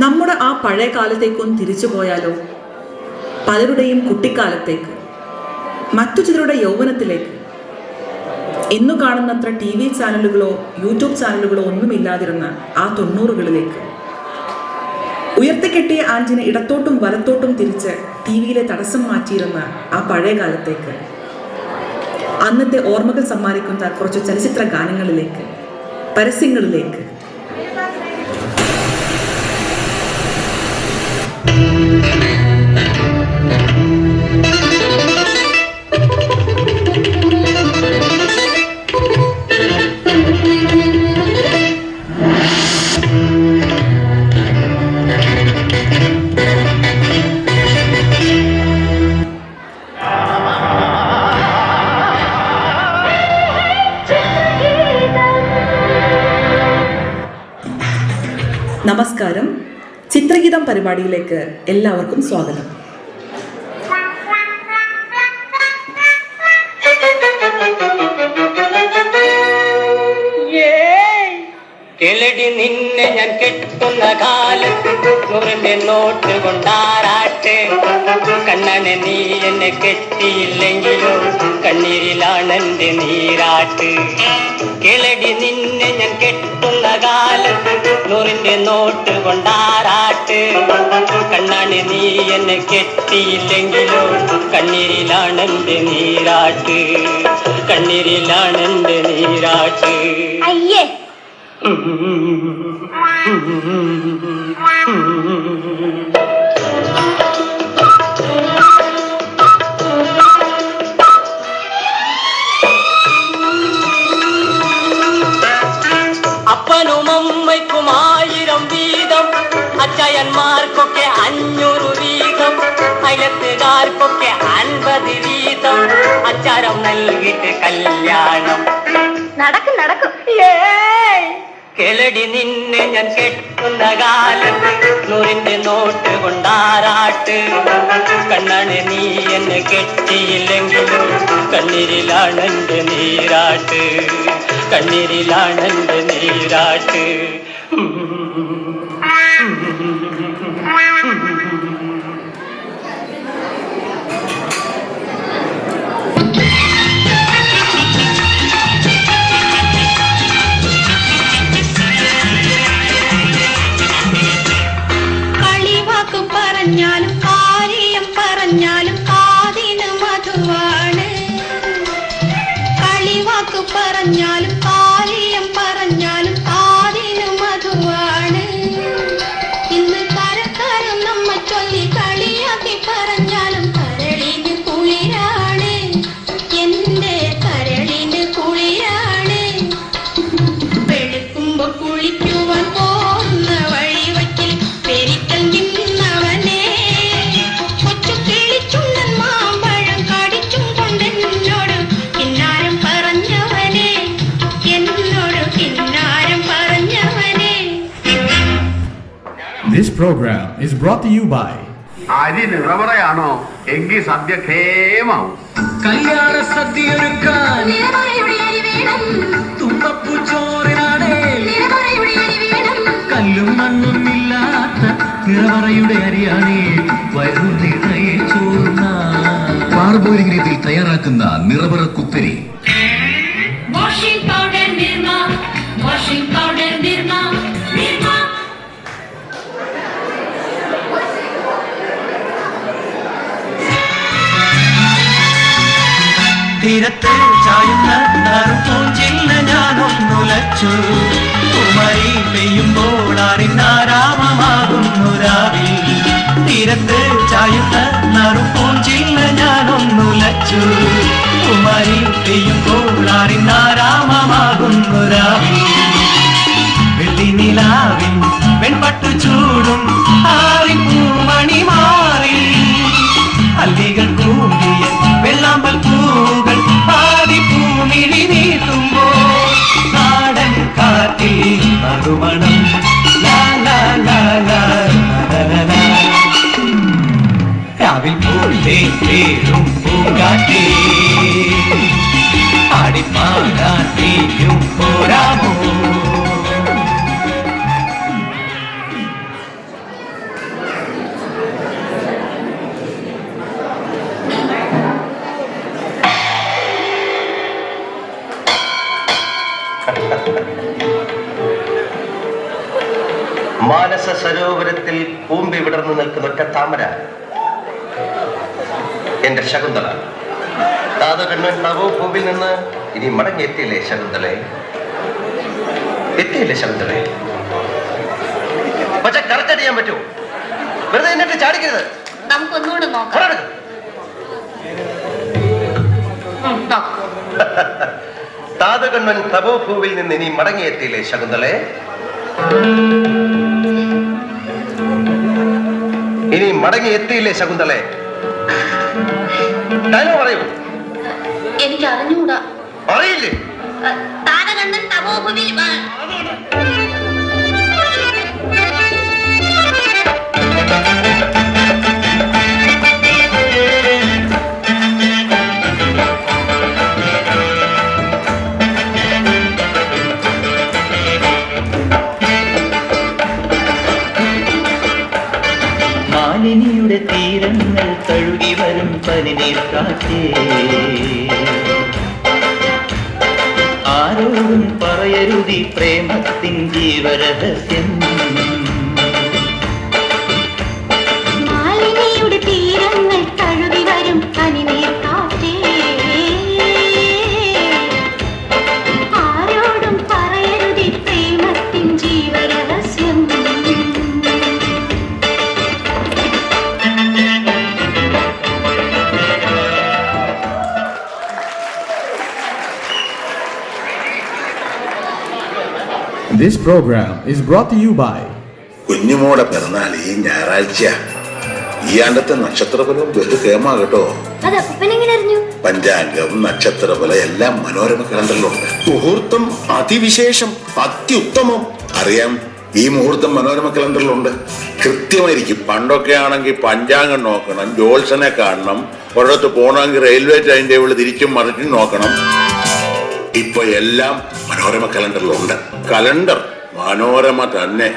നമ്മുടെ ആ പഴയ കാലത്തേക്കൊന്ന് തിരിച്ചു പോയാലോ? പലരുടെയും കുട്ടിക്കാലത്തേക്ക്, മറ്റു ചിലരുടെ യൗവനത്തിലേക്ക്. ഇന്നു കാണുന്നത്ര TV ചാനലുകളോ യൂട്യൂബ് ചാനലുകളോ ഒന്നുമില്ലാതിരുന്ന ആ 90കളിലേക്ക്. ഉയർത്തിക്കെട്ടിയ ആന്റിന ഇടത്തോട്ടും വലത്തോട്ടും തിരിച്ച് TVയിലെ തടസ്സം മാറ്റിയിരുന്ന ആ പഴയ കാലത്തേക്ക്. അന്നത്തെ ഓർമ്മകൾ സമ്മാനിക്കുന്ന കുറച്ച് ചലച്ചിത്ര ഗാനങ്ങളിലേക്ക്, പരസ്യങ്ങളിലേക്ക്. നമസ്കാരം. ചിത്രഗീതം പരിപാടിയിലേക്ക് എല്ലാവർക്കും സ്വാഗതം. കിളടി നിന്നെ ഞാൻ കെട്ടുന്ന കാലത്ത് നൂറിന്റെ നോട്ട് കൊണ്ടാറാട്ട്. കണ്ണനെ നീ എന്നെ കെട്ടിയില്ലെങ്കിലോ കണ്ണീരിലാണെന്റെ നീരാട്ട്. കിളടി നിന്നെ ഞാൻ കെട്ടുന്ന കാലത്ത് നൂറിന്റെ നോട്ട് കൊണ്ടാറാട്ട്. കണ്ണനെ നീ എന്നെ കെട്ടിയില്ലെങ്കിലോ കണ്ണീരിലാണെന്റെ നീരാട്ട്. കണ്ണീരിലാണെന്റെ നീരാട്ട്. അയ്യേ അപ്പനും അമ്മയ്ക്കും 1000 വീതം, അച്ചായന്മാർക്കൊക്കെ 500 വീതം, അയലത്തുകാർക്കൊക്കെ 50 വീതം, അച്ചാരം നൽകിയിട്ട് കല്യാണം നടക്കും നടക്കും. കിളടി നിന്നെ ഞാൻ കെട്ടുന്ന കാലത്ത് നൂറിന്റെ നോട്ട് കൊണ്ടാറാട്ട്. കണ്ണനെ നീ എന്നെ കെട്ടിയില്ലെങ്കിലും കണ്ണീരിലാണെന്റെ നീരാട്ട്. കണ്ണീരിലാണെന്റെ നീരാട്ട്. പറഞ്ഞാലും കാര്യം പറഞ്ഞാലും കാതിന് മധുവാണ്. കളിവാക്ക് പറഞ്ഞാലും കാര്യം പറഞ്ഞാലും കാതിന് മധുവാണ്. ഇന്ന് കരക്കാരും നമ്മ ചൊല്ലി കളിയാക്കി പറഞ്ഞാലും കരളിന് കുളിരാണ്. എന്റെ കരളിന് കുളിരാണ്. വെളുക്കുമ്പോ കുളിക്കുവാൻ പോകുന്ന വഴി വയ്ക്കൽ Perikkal This program is brought to you by അരി നിറവറയാണോ എങ്കിൽ സദ്യ ക്ഷേമാവും. കല്യാണ സദ്യയൊരുക്കാൻ തുമ്പപ്പൂ ചോറിനാണേ. കല്ലും മണ്ണും ഇല്ലാത്ത നിറവറയുടെ അരിയാണേ. വയറു നിറയെ ചോറുന്ന പാർബോരിക് രീതിയിൽ തയ്യാറാക്കുന്ന നിറവറ കുത്തരി. Washing powder Nirma, washing powder Nirma, Nirma. തീരത്ത് ചായുന്ന നറുപൂഞ്ചില്ല ഞാനൊന്നുലച്ചു. കുമരി പെയ്യുമ്പോൾ അറിഞ്ഞാരാമമാകുന്നു രാവിൽ. തീരത്ത് ചായുന്ന നറുപൂഞ്ചില്ല ഞാനൊന്നുലച്ചു. കുമരി പെയ്യുമ്പോൾ അറിഞ്ഞാരാമമാകുന്നു രാവിൽ. വെള്ളി നിലാവിൻ വെൺപട്ടു ചൂടും ആറിപ്പൂമണി മാറി. അല്ലികൾ കൂടിയ വെള്ളാമ്പൽ പൂകൾ ആദിപ്പൂമിഴി നീട്ടുമ്പോൾ നാടൻ കാറ്റിൽ മറുമണം. രാവിൽ പൂണ്ടേ പേരും പൂങ്കാറ്റേ ആടിപ്പാടാൻ നീയും പോരാമോ. മാനസ സരോവരത്തിൽ പൂമ്പി വിടർന്നു നിൽക്കുന്ന ഒറ്റ താമര എന്റെ ശകുന്തള. താതകണ്ണൻ നവോഭൂവിൽ നിന്ന് ഇനി മടങ്ങിയെത്തിയില്ലേ ശകുന്തളെ? എത്തിയില്ലേ ശകുന്തളെ? പക്ഷെ കറക്റ്റ് ചെയ്യാൻ പറ്റുമോ? വെറുതെ എന്നിട്ട് ചാടിക്കരുത്. നമുക്കൊന്നുകൂടെ നോക്കാം. താതകണ്ണൻ തപോഭൂവിൽ നിന്ന് ഇനി മടങ്ങിയെത്തിയില്ലേ ശകുന്തളെ? ഇനി മടങ്ങിയെത്തിയില്ലേ ശകുന്തളെ? ഡയലോഗ് പറയൂ. എനിക്ക് അറിഞ്ഞൂടാ. അറിയില്ലേ? താരകണ്ണൻ തപോഭൂവിൽ മാലിനിയുടെ തീരങ്ങൾ തഴുകി വരും പനിനീർ കാറ്റേ, ആരോടും പറയരുതി പ്രേമത്തിൻ ജീവരഹസ്യം. മാലിനിയുടെ തീരങ്ങൾ തഴുകി വരും പനിനീർ കാറ്റേ, ആരോടും പറയരുതി പ്രേമത്തിൻ ജീവരഹസ്യം. This program is brought to you by കുഞ്ഞുമോടെ പിറന്നാൾ ഈ ഞായറാഴ്ച. ഈ ആണ്ടത്തെ നക്ഷത്രഫലവും വെറു കേമാകട്ടോ. അത് അപ്പനെങ്ങനെ അറിഞ്ഞു? പഞ്ചാംഗം, നക്ഷത്രഫലം എല്ലാം മനോരമ കലണ്ടറിലുണ്ട്. മുഹൂർത്തം അതിവിശേഷം, അത്യുത്തമം. അറിയാം, ഈ മുഹൂർത്തം മനോരമ കലണ്ടറിലുണ്ട്. കൃത്യമായിരിക്കും. പണ്ടൊക്കെ ആണെങ്കിൽ പഞ്ചാംഗം നോക്കണം, ജോത്സനെ കാണണം, ഒരിടത്ത് പോകണമെങ്കിൽ റെയിൽവേ ടൈം ടേബിൾ തിരിച്ചും മറിച്ചും നോക്കണം. ഇപ്പൊ എല്ലാം മനോരമ കലണ്ടറിലുണ്ട്. കലണ്ടർ മനോരമ തന്നെ.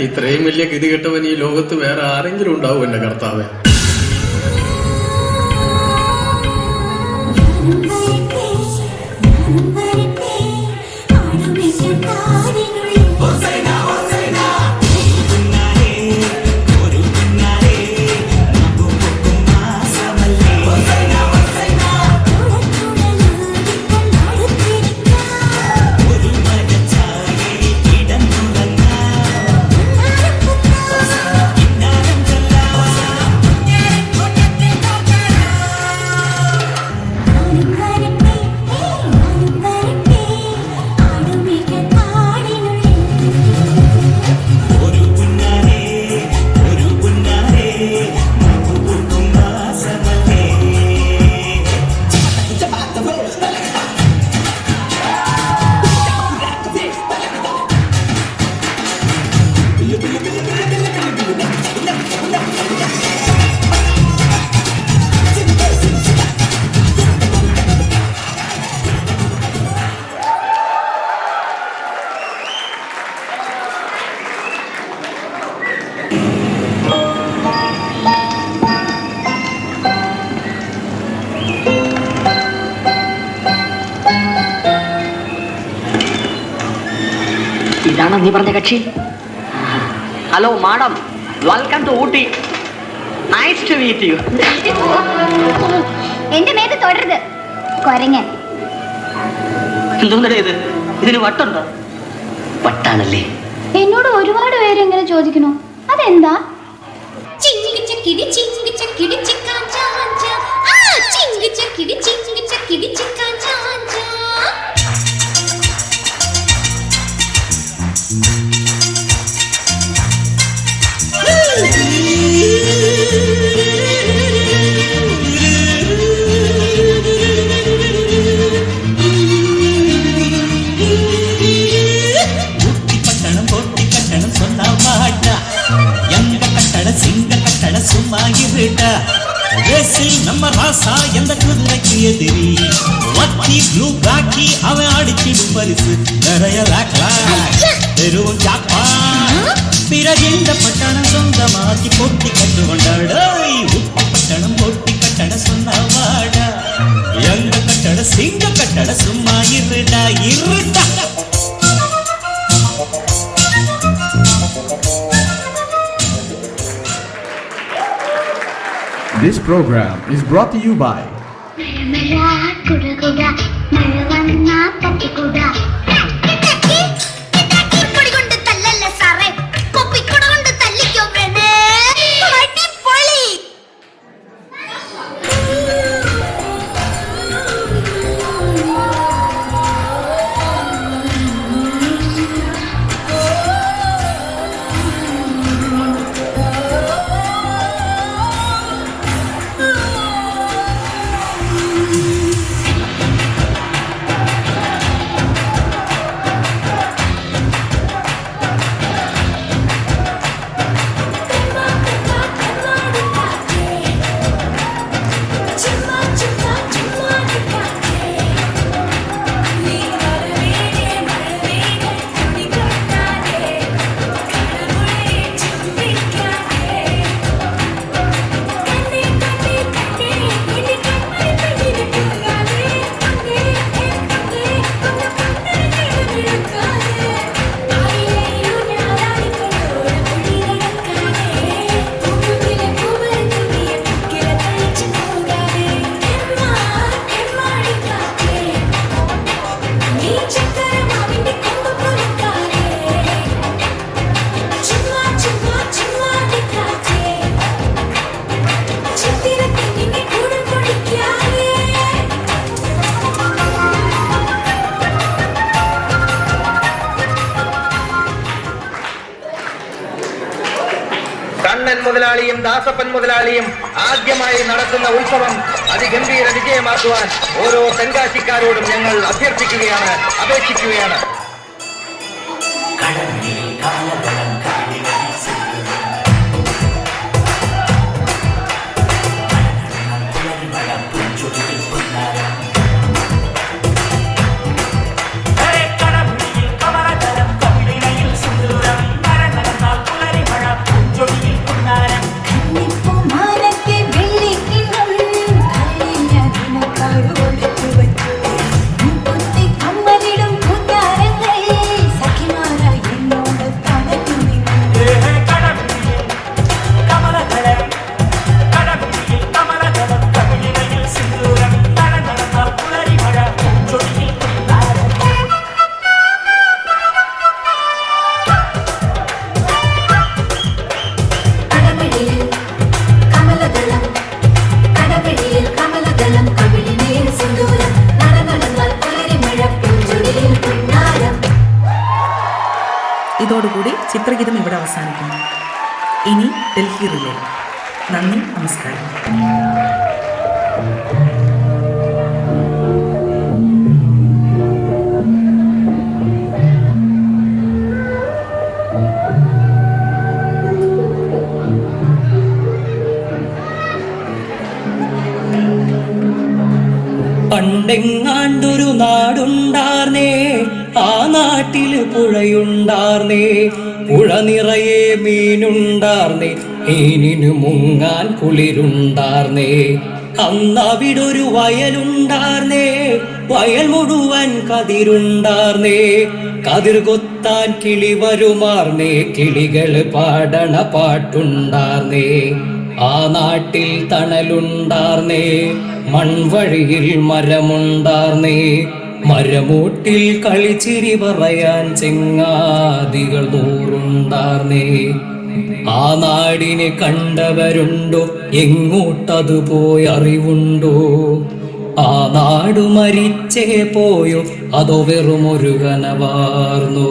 ഇത്രയും വലിയ ഗതികെട്ടവൻ ഈ ലോകത്ത് വേറെ ആരെങ്കിലും ഉണ്ടാവും എന്റെ കർത്താവേ? ഇതാണോ നീ പറഞ്ഞ കക്ഷി? Hello madam, welcome to Ooty. Nice to meet you. എന്റെ മേത്ത് തൊടരുത് കൊരങ്ങൻ. എന്തോന്നടേ ഇത്? ഇതിന് വട്ടുണ്ടോ? വട്ടാണല്ലേ. എന്നോട് ഒരുപാട് പേര് എങ്ങനെ ചോദിക്കണോ? അതെന്താ? ചിങ്കി ചക്കിടി ചിങ്കി ചക്കിടി ചിക്കാ ചാഞ്ചാ. ആ ചിങ്കി ചക്കിടി ചിങ്കി ചക്കിടി ചിക്കാ ചാഞ്ചാ. நம்ம ராசா எந்த குதிரைக்கு எதிரி வத்தி ப்ளூ காக்கி அவன் அடிச்சிடும் பரிசு நிறைய தெருவும் சாப்பா പിറകിന്റെ പട്ടണം സ്വന്തമാക്കി പൊട്ടിക്കട്ടുകൊണ്ടാടായി പട്ടണം പൊട്ടിക്കട്ടട സ്വന്തവാട എങ്ക കട്ടട Singh കട്ടട സുമ്മാ ഇരുട ഇരുട. This program is brought to you by Kannan മുതലാളിയും Dasappan മുതലാളിയും ആദ്യമായി നടത്തുന്ന ഉത്സവം അതിഗംഭീര വിജയമാക്കുവാൻ ഓരോ തെങ്കാശിക്കാരോടും ഞങ്ങൾ അഭ്യർത്ഥിക്കുകയാണ്, അപേക്ഷിക്കുകയാണ്. ഇതോടുകൂടി ചിത്രഗീതം ഇവിടെ അവസാനിക്കുന്നു. ഇനി ഡൽഹി റിലേ. നന്ദി, നമസ്കാരം. പണ്ടെങ്ങാണ്ടൊരു നാടുണ്ടാർന്നേ, ആ നാട്ടില് പുഴയുണ്ടാർന്നേ, പുഴ നിറയെ മീനുണ്ടാർന്നേ, മീനിനു മുങ്ങാൻ കുളിരുണ്ടാർന്നേ. അന്നവിടൊരു വയലുണ്ടാർന്നേ, വയൽ മുഴുവൻ കതിരുണ്ടാർന്നേ, കതിർ കൊത്താൻ കിളി വരുമാർന്നേ, കിളികള് പാടണ പാട്ടുണ്ടാർന്നേ. ആ നാട്ടിൽ തണലുണ്ടാർന്നേ, മൺവഴിയിൽ മരമുണ്ടാർന്നേ, മരമൂട്ടിൽ കളിച്ചിരി പറയാൻ ചെങ്ങാതികൾ നൂറുണ്ടാർന്നേ. ആ നാടിനെ കണ്ടവരുണ്ടോ, എങ്ങോട്ടതു പോയി അറിവുണ്ടോ? ആ നാടു മരിച്ചേ പോയോ, അതോ വെറുമൊരു കനവാർന്നോ?